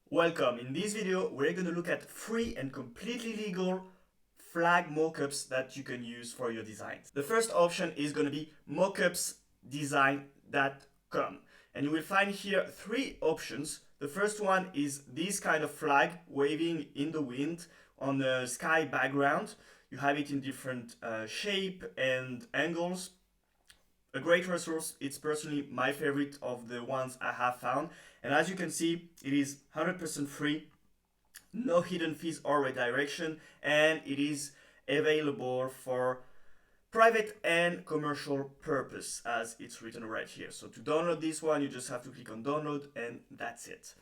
Welcome. In this video, we're going to look at free and completely legal flag mockups that you can use for your designs. The first option is going to be mockupsdesign.com. And you will find here three options. The first one is this kind of flag waving in the wind on a sky background. You have it in different shape and angles. A great resource. It's personally my favorite of the ones I have found. And as you can see, it is 100% free, no hidden fees or redirection, and it is available for private and commercial purpose as it's written right here. So to download this one, you just have to click on download and that's it.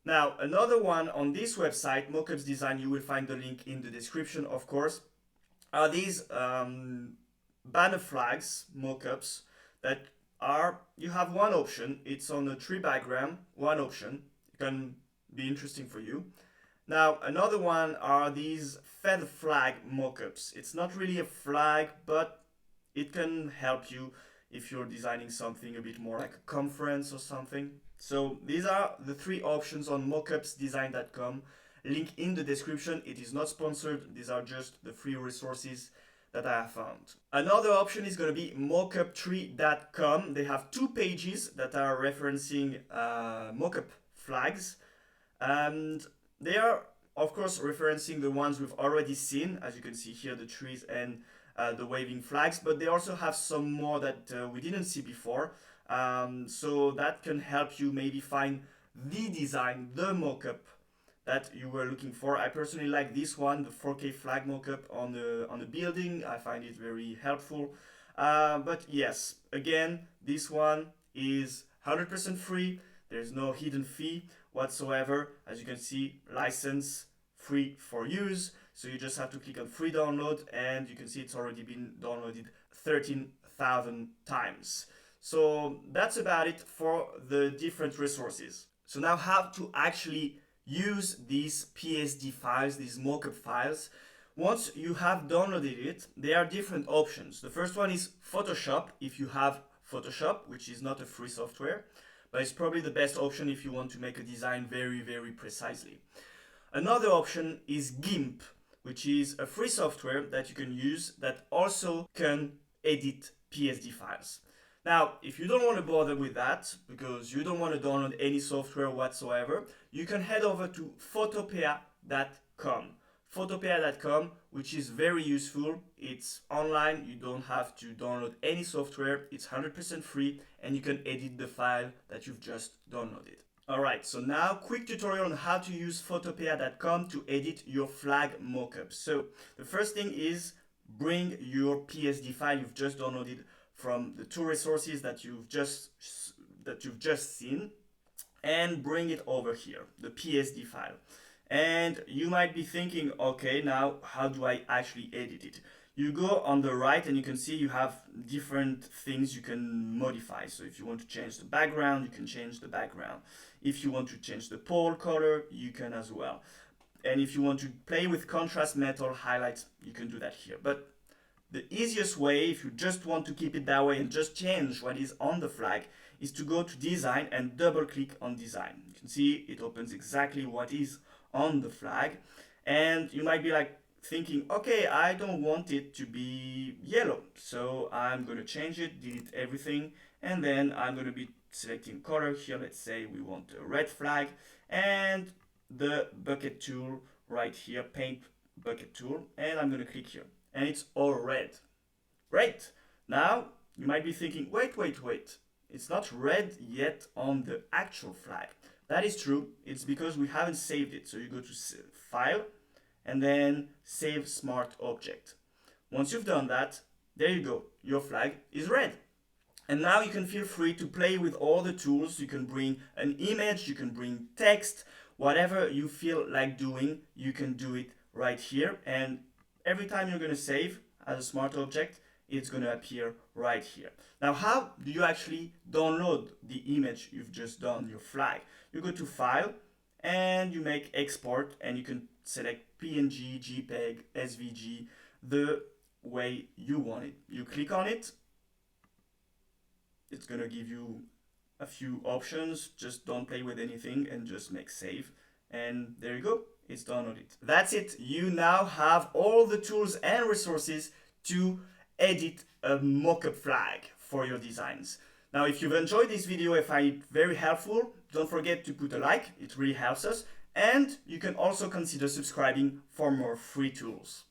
Now, another one on this website, Mockups Design, you will find the link in the description, of course, are these banner flags, mockups, that are, you have one option, it's on a tree background, one option, it can be interesting for you. Now, another one are these feather flag mockups. It's not really a flag, but it can help you if you're designing something a bit more like a conference or something. So these are the three options on mockupsdesign.com. Link in the description. It is not sponsored. These are just the free resources that I have found. Another option is going to be mockuptree.com. They have two pages that are referencing mockup flags, and they are of course referencing the ones we've already seen, as you can see here, the trees and the waving flags, but they also have some more that we didn't see before. So that can help you maybe find the design, the mockup that you were looking for. I personally like this one, the 4K flag mockup on the building. I find it very helpful. But yes, again, this one is 100% free. There's no hidden fee whatsoever. As you can see, license free for use. So you just have to click on free download and you can see it's already been downloaded 13,000 times. So that's about it for the different resources. So now how to actually use these PSD files, these mockup files. Once you have downloaded it, there are different options. The first one is Photoshop, if you have Photoshop, which is not a free software, but it's probably the best option if you want to make a design very, very precisely. Another option is GIMP, which is a free software that you can use that also can edit PSD files. Now, if you don't want to bother with that, because you don't want to download any software whatsoever, you can head over to photopea.com. Photopea.com, which is very useful. It's online, you don't have to download any software, it's 100% free, and you can edit the file that you've just downloaded. Alright, so now quick tutorial on how to use photopea.com to edit your flag mockup. So the first thing is bring your PSD file you've just downloaded from the two resources that you've just seen, and bring it over here, the PSD file. And you might be thinking, okay, now how do I actually edit it? You go on the right and you can see you have different things you can modify. So if you want to change the background, you can change the background. If you want to change the pole color, you can as well. And if you want to play with contrast, metal, highlights, you can do that here. But the easiest way, if you just want to keep it that way and just change what is on the flag, is to go to design and double click on design. You can see it opens exactly what is on the flag. And you might be like thinking, okay, I don't want it to be yellow. So I'm going to change it, delete everything. And then I'm going to be selecting color here. Let's say we want a red flag and the bucket tool right here, paint bucket tool. And I'm going to click here. And it's all red. Great. Now you might be thinking, wait. It's not red yet on the actual flag. That is true. It's because we haven't saved it. So you go to File and then Save Smart Object. Once you've done that, there you go. Your flag is red. And now you can feel free to play with all the tools. You can bring an image, you can bring text, whatever you feel like doing, you can do it right here. And every time you're going to save as a smart object, it's going to appear right here. Now, how do you actually download the image you've just done, your flag? You go to File and you make Export and you can select PNG, JPEG, SVG, the way you want it. You click on it. It's going to give you a few options. Just don't play with anything and just make save. and there you go, it's downloaded. That's it. You now have all the tools and resources to edit a mockup flag for your designs. Now, if you've enjoyed this video, I find it very helpful, don't forget to put a like, it really helps us, and you can also consider subscribing for more free tools.